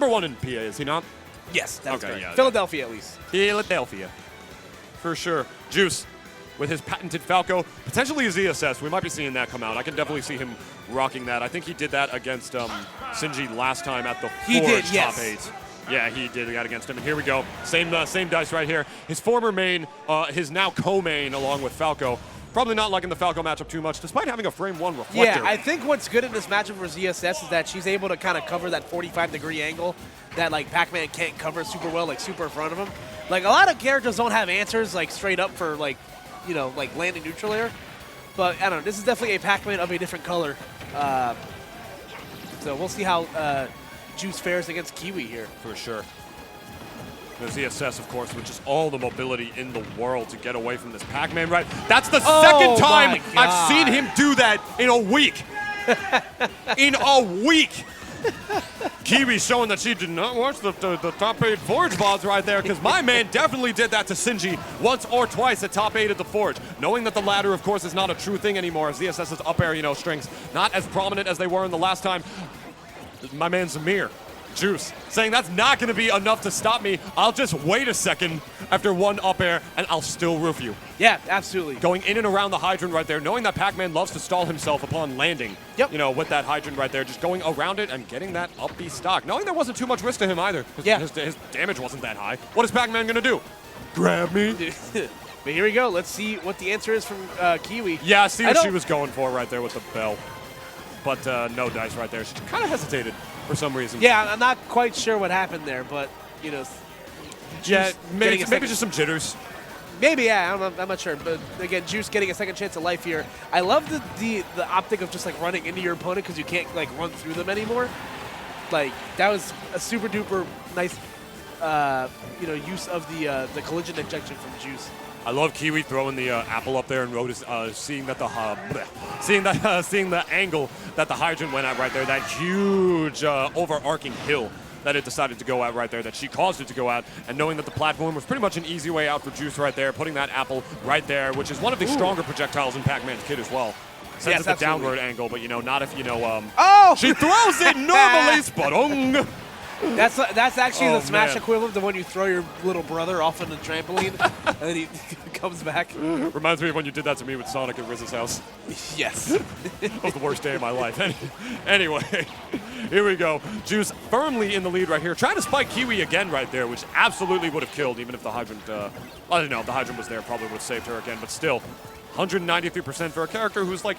#1 in PA, is he not? Yes, that's okay, correct. yeah. Philadelphia, at least. Philadelphia. For sure. Juice, with his patented Falco, potentially his ESS. We might be seeing that come out. I can definitely see him rocking that. I think he did that against Shinji last time at the Forge top 8. Yeah, he did that against him. And here we go. Same dice right here. His former main, his now co-main along with Falco. Probably not liking the Falco matchup too much, despite having a frame 1 reflector. Yeah, I think what's good in this matchup for ZSS is that she's able to kind of cover that 45-degree angle that like Pac-Man can't cover super well, like super in front of him. Like a lot of characters don't have answers like straight up for like, you know, like landing neutral air. But I don't know, this is definitely a Pac-Man of a different color. So we'll see how Juice fares against Kiwi here. For sure. There's ESS, of course, with just all the mobility in the world to get away from this Pac-Man, right? That's the second time I've seen him do that in a week. In a week. Kiwi showing that she did not watch the top 8 Forge VODs right there, because my man definitely did that to Shinji once or twice at top 8 at the Forge. Knowing that the ladder, of course, is not a true thing anymore, as ZSS's up air, you know, strings not as prominent as they were in the last time. My man Zamir, Juice, saying that's not going to be enough to stop me. I'll just wait a second after one up air, and I'll still roof you. Yeah, absolutely. Going in and around the hydrant right there, knowing that Pac-Man loves to stall himself upon landing. Yep. You know, with that hydrant right there, just going around it and getting that up B stock. Knowing there wasn't too much risk to him either. His damage wasn't that high. What is Pac-Man going to do? Grab me? But here we go. Let's see what the answer is from Kiwi. Yeah, I see what she was going for right there with the bell. But no dice right there. She kind of hesitated for some reason. Yeah, I'm not quite sure what happened there, but, you know. Yeah, maybe just some jitters. Maybe, yeah, I'm not sure. But again, Juice getting a second chance of life here. I love the optic of just like running into your opponent because you can't like run through them anymore. Like that was a super duper nice, you know, use of the collision injection from Juice. I love Kiwi throwing the apple up there and notice, seeing that seeing the angle that the hydrant went at right there, that huge overarching hill that it decided to go at right there, that she caused it to go at, and knowing that the platform was pretty much an easy way out for Juice right there, putting that apple right there, which is one of the stronger projectiles in Pac-Man's kit as well. Sends it the downward angle, but you know, not if you know. She throws it normally, spot-ong. That's actually the Smash equivalent of when you throw your little brother off on the trampoline and then he comes back. Reminds me of when you did that to me with Sonic at Riz's house. Yes. That was the worst day of my life. Anyway, here we go. Juice firmly in the lead right here. Trying to spike Kiwi again right there, which absolutely would have killed even if the hydrant, I don't know, if the hydrant was there, probably would have saved her again. But still, 193% for a character who's like,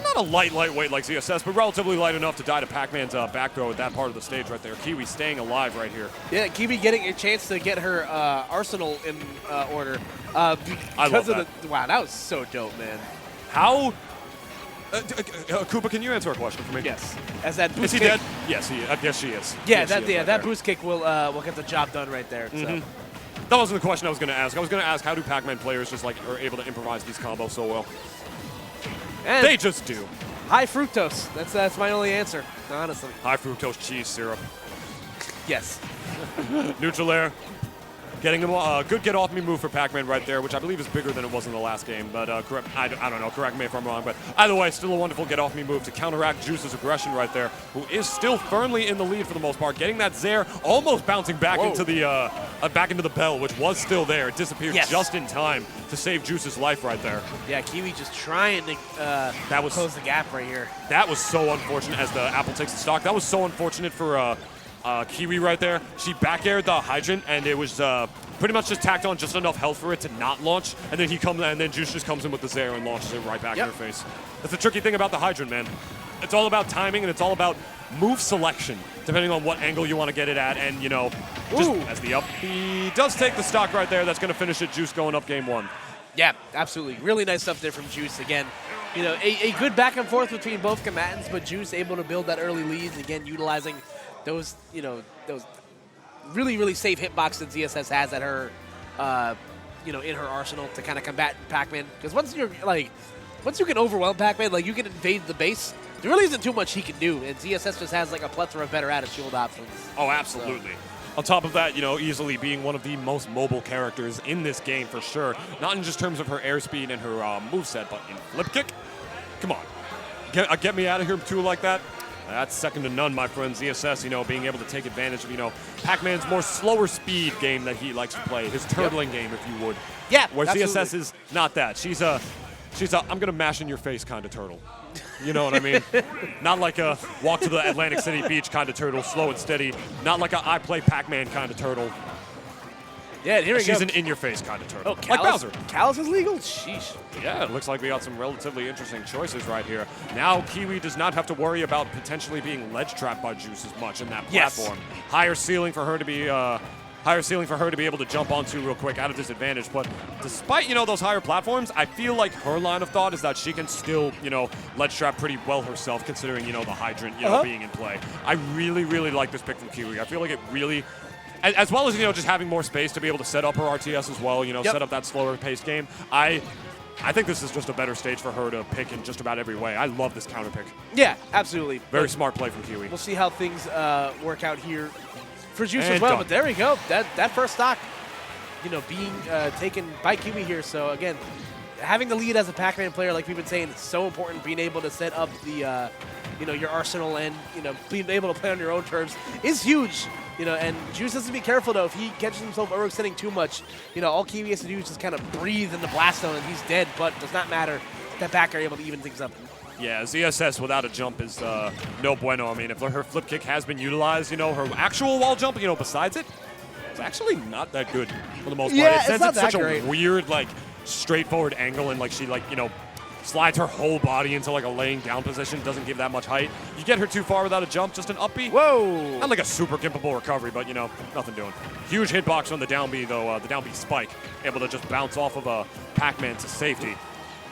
not a lightweight like ZSS, but relatively light enough to die to Pac-Man's back throw at that part of the stage right there. Kiwi staying alive right here. Yeah, Kiwi getting a chance to get her arsenal in order. Because of the wow, that was so dope, man. How? Koopa, can you answer a question for me? Yes. As that boost is he kick, dead? Yes, he is. Yes, she is. Yeah, yes, that boost kick will get the job done right there. So. That wasn't the question I was going to ask. I was going to ask, how do Pac-Man players just like are able to improvise these combos so well? And they just do. High fructose. That's my only answer, honestly. High fructose cheese syrup. Yes. Neutral air. Getting him a good get off me move for Pac-Man right there, which I believe is bigger than it was in the last game. But I don't know, correct me if I'm wrong. But either way, still a wonderful get off me move to counteract Juice's aggression right there, who is still firmly in the lead for the most part. Getting that Zair, almost bouncing back into the bell, which was still there. It disappeared just in time to save Juice's life right there. Yeah, Kiwi just trying to close the gap right here. That was so unfortunate as the apple takes the stock. That was so unfortunate for Kiwi right there. She back aired the hydrant, and it was pretty much just tacked on just enough health for it to not launch. And then Juice just comes in with the Zair and launches it right back in her face. That's the tricky thing about the hydrant, man. It's all about timing, and it's all about move selection, depending on what angle you want to get it at. And you know, just as the up, he does take the stock right there. That's going to finish it. Juice going up game 1. Yeah, absolutely. Really nice stuff there from Juice again. You know, a good back and forth between both combatants, but Juice able to build that early lead again, utilizing those really, really safe hitbox that ZSS has at her, in her arsenal to kind of combat Pac-Man. Because once you can overwhelm Pac-Man, like you can invade the base, there really isn't too much he can do, and ZSS just has like a plethora of better out-of-shield options. Oh, absolutely. So. On top of that, you know, easily being one of the most mobile characters in this game for sure. Not in just terms of her airspeed and her moveset, but in flip kick. Come on. Get me out of here too like that. That's second to none, my friends. ESS, being able to take advantage of, Pac-Man's more slower speed game that he likes to play, his turtling game, if you would. Yeah, Where absolutely. CSS is not that. She's a I'm gonna mash in your face kind of turtle. You know what I mean? Not like a walk to the Atlantic City beach kind of turtle, slow and steady. Not like a I play Pac-Man kind of turtle. Yeah, here we go. She's an in-your-face kind of turtle. Oh, like Bowser. Callus is legal? Sheesh. Yeah, it looks like we got some relatively interesting choices right here. Now Kiwi does not have to worry about potentially being ledge trapped by Juice as much in that platform. Higher ceiling for her to be able to jump onto real quick at a disadvantage. But despite, those higher platforms, I feel like her line of thought is that she can still, ledge trap pretty well herself, considering, the hydrant, being in play. I really, really like this pick from Kiwi. I feel like it really, as well as, just having more space to be able to set up her RTS as well, set up that slower paced game. I think this is just a better stage for her to pick in just about every way. I love this counter pick. Yeah, absolutely. Very smart play from Kiwi. We'll see how things work out here for Juice And as well. done. But there we go. That first stock, being taken by Kiwi here. So again, having the lead as a Pac-Man player, like we've been saying, is so important. Being able to set up the, your arsenal and being able to play on your own terms is huge. And Juice has to be careful though. If he catches himself overextending too much, all Kiwi has to do is just kind of breathe in the blast zone and he's dead. But does not matter. That back are able to even things up. Yeah, ZSS without a jump is no bueno. I mean, if her flip kick has been utilized, her actual wall jump, besides it, it's actually not that good for the most part. Yeah, It sends it's it not such that a great. weird, straightforward angle, and she slides her whole body into a laying down position. Doesn't give that much height. You get her too far without a jump, just an up B. Whoa! Not like a super gimpable recovery, but nothing doing. Huge hitbox on the down B though. The down B spike, able to just bounce off of a Pac-Man to safety.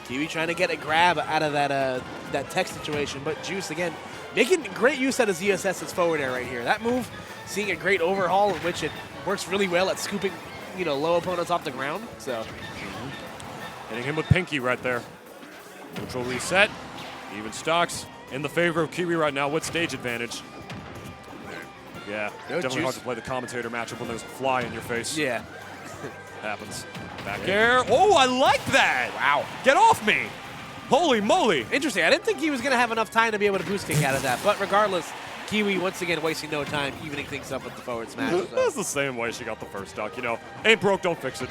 Kiwi trying to get a grab out of that tech situation, but Juice again making great use out of ZSS's forward air right here. That move, seeing a great overhaul in which it works really well at scooping, low opponents off the ground. So Hitting him with Pinky right there. Neutral reset. Even stocks in the favor of Kiwi right now with stage advantage. Yeah, definitely hard to play the commentator matchup when there's a fly in your face. yeah, Happens. Back air. Oh, I like that. wow, Get off me. Holy moly. interesting. I didn't think he was going to have enough time to be able to boost kick out of that, but regardless, Kiwi once again wasting no time, evening things up with the forward smash. So. That's the same way she got the first stock. Ain't broke, don't fix it.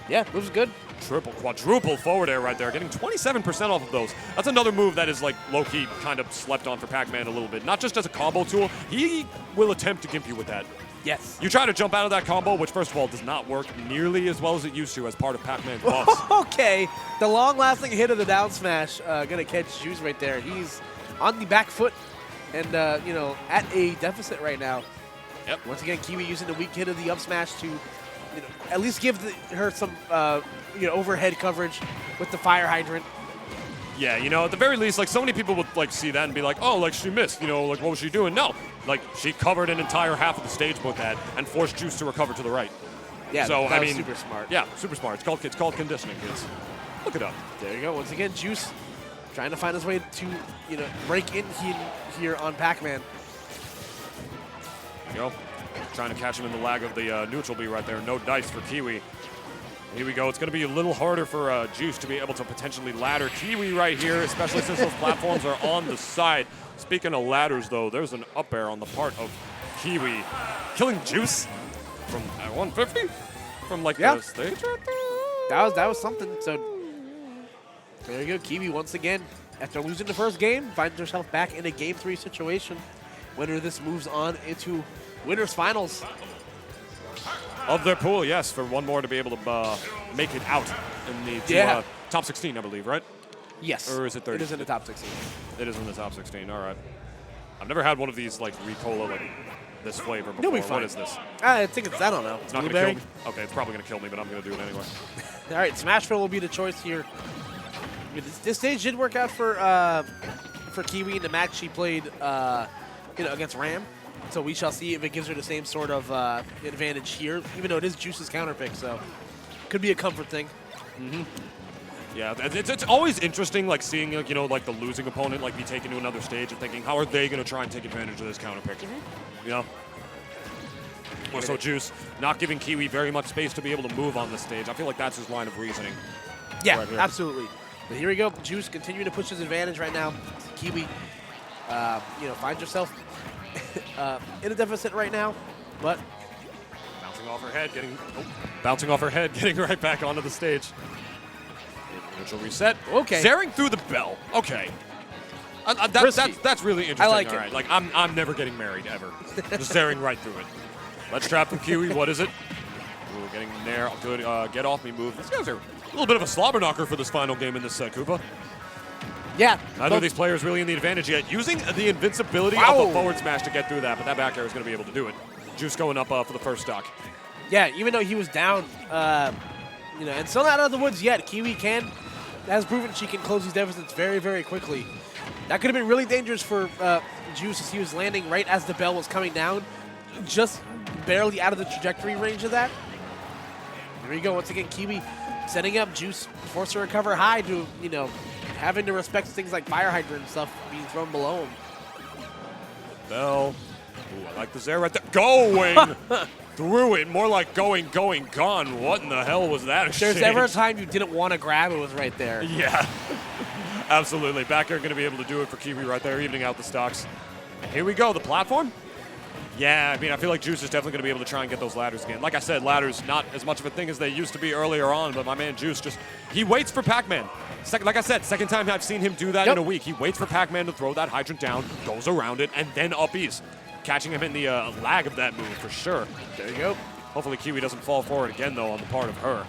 Yeah, moves good. Triple, quadruple forward air right there, getting 27% off of those. That's another move that is low-key kind of slept on for Pac-Man a little bit. Not just as a combo tool, he will attempt to gimp you with that. Yes. You try to jump out of that combo, which first of all does not work nearly as well as it used to as part of Pac-Man's buffs. Okay, the long-lasting hit of the down smash gonna catch Juice right there. He's on the back foot and at a deficit right now. Yep. Once again, Kiwi using the weak hit of the up smash to at least give her some overhead coverage with the fire hydrant. Yeah, at the very least, so many people would see that and be like, oh, she missed, what was she doing? No, she covered an entire half of the stage with that and forced Juice to recover to the right. Yeah, so that I was mean, super smart. Yeah, super smart. It's called conditioning, kids. Look it up. There you go. Once again, Juice trying to find his way to break in here on Pac-Man. There you go. Trying to catch him in the lag of the neutral B right there. No dice for Kiwi. Here we go. It's going to be a little harder for Juice to be able to potentially ladder Kiwi right here, especially since those platforms are on the side. Speaking of ladders, though, there's an up air on the part of Kiwi, killing Juice from 150 from the stage right there. That was something. So there you go. Kiwi once again, after losing the first game, finds herself back in a Game 3 situation. Winner of this moves on into winners finals. Of their pool, yes, for one more to be able to make it out in the top 16, I believe, right? Yes. Or is it 30? It is in the top 16. It is in the top 16, all right. I've never had one of these, Ricola, this flavor before. You'll be fine. What is this? I think it's, I don't know. It's not going to kill me? Okay, it's probably going to kill me, but I'm going to do it anyway. All right, Smashville will be the choice here. This stage did work out for Kiwi in the match she played against Ram. So we shall see if it gives her the same sort of advantage here, even though it is Juice's counter pick, so could be a comfort thing. Mm-hmm. Yeah, it's always interesting, seeing the losing opponent be taken to another stage and thinking, how are they going to try and take advantage of this counter pick? Well, so Juice not giving Kiwi very much space to be able to move on this stage. I feel like that's his line of reasoning. Yeah, right here. absolutely. But here we go. Juice continuing to push his advantage right now. Kiwi find yourself in a deficit right now, but bouncing off her head, getting right back onto the stage. Neutral reset. Okay. Zaring through the bell. Okay. That's really interesting. I like All it. right. Like I'm never getting married ever. Just Zaring right through it. Let's trap from Kiwi. What is it? Ooh, getting there. Good. Get off me move. These guys are a little bit of a slobber knocker for this final game in this Koopa. yeah. Neither of these players really in the advantage yet. Using the invincibility of the forward smash to get through that, but that back air is going to be able to do it. Juice going up for the first stock. Yeah, even though he was down, and still not out of the woods yet, Kiwi has proven she can close these deficits very, very quickly. That could have been really dangerous for Juice as he was landing right as the bell was coming down, just barely out of the trajectory range of that. There you go. Once again, Kiwi setting up Juice, forced to recover high to, having to respect things like fire hydrant and stuff being thrown below him. Bell. Ooh, I like the Zair right there. Going through it. More like going, gone. What in the hell was that? If there's ever a time you didn't want to grab, it was right there. Yeah. Absolutely. Back air going to be able to do it for Kiwi right there, evening out the stocks. And here we go. The platform? Yeah, I mean, I feel like Juice is definitely going to be able to try and get those ladders again. Like I said, ladders not as much of a thing as they used to be earlier on, but my man Juice he waits for Pac-Man. Like I said, second time I've seen him do that in a week. He waits for Pac-Man to throw that hydrant down, goes around it, and then up-E's. Catching him in the lag of that move for sure. There you go. Hopefully Kiwi doesn't fall forward again, though, on the part of her.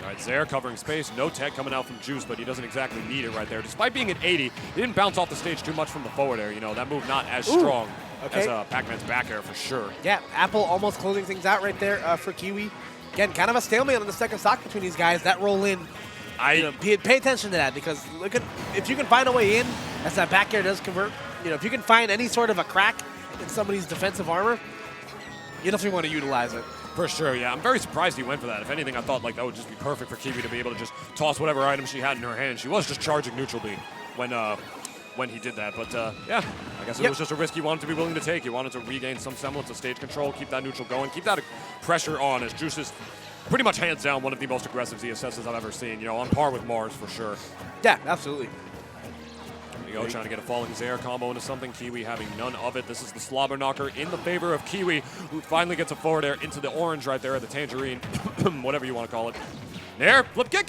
All right, Zair covering space. No tech coming out from Juice, but he doesn't exactly need it right there. Despite being at 80, he didn't bounce off the stage too much from the forward air. That move not as strong as Pac-Man's back air for sure. Yeah, Apple almost closing things out right there for Kiwi. Again, kind of a stalemate on the second stock between these guys. That roll in, pay attention to that, because if you can find a way in, as that back air does convert, if you can find any sort of a crack in somebody's defensive armor, you definitely want to utilize it. For sure, yeah. I'm very surprised he went for that. If anything, I thought that would just be perfect for Kiwi to be able to just toss whatever item she had in her hand. She was just charging neutral B when he did that. But, yeah, I guess it was just a risk he wanted to be willing to take. He wanted to regain some semblance of stage control, keep that neutral going, keep that pressure on, as Juice is pretty much hands down one of the most aggressive ZSSs I've ever seen. On par with Mars for sure. Yeah, absolutely. There you go, trying to get a falling Zair combo into something. Kiwi having none of it. This is the slobber knocker in the favor of Kiwi, who finally gets a forward air into the orange right there, at the tangerine, whatever you want to call it. Nair, flip kick.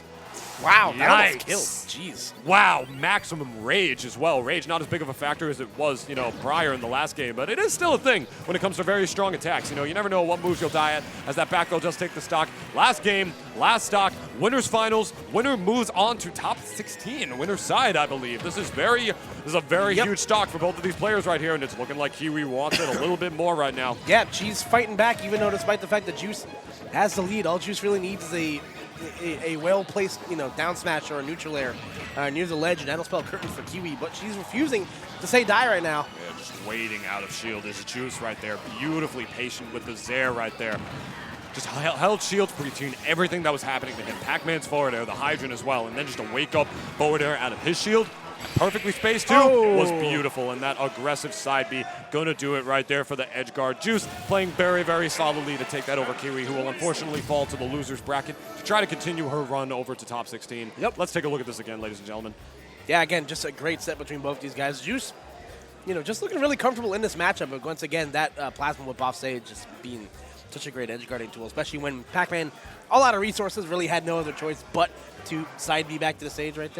Wow, that Yikes. killed. Jeez. Wow, maximum rage as well. Rage not as big of a factor as it was, prior in the last game, but it is still a thing when it comes to very strong attacks. You never know what moves you'll die at, as that back throw does take the stock. Last game, last stock, winners finals. Winner moves on to top 16, winner's side, I believe. This is a very huge stock for both of these players right here, and it's looking like Kiwi wants it a little bit more right now. Yeah, she's fighting back, even though despite the fact that Juice has the lead, all Juice really needs is a well-placed, down smash or a neutral air near the ledge, and that'll spell curtains for Kiwi, but she's refusing to say die right now. Yeah, just waiting out of shield is Juice right there. Beautifully patient with the Zair right there. Just held shield between everything that was happening to him. Pac-Man's forward air, the Hydrant as well, and then just a wake-up forward air out of his shield. Perfectly spaced too, was beautiful, and that aggressive side B gonna do it right there for the edge guard. Juice playing very, very solidly to take that over Kiwi, who will unfortunately fall to the losers bracket to try to continue her run over to top 16. Let's take a look at this again, ladies and gentlemen. Yeah, again, just a great set between both these guys. Juice, just looking really comfortable in this matchup, but once again, that plasma whip off stage just being such a great edge guarding tool, especially when Pac-Man, all out of resources, really had no other choice but to side B back to the stage right there.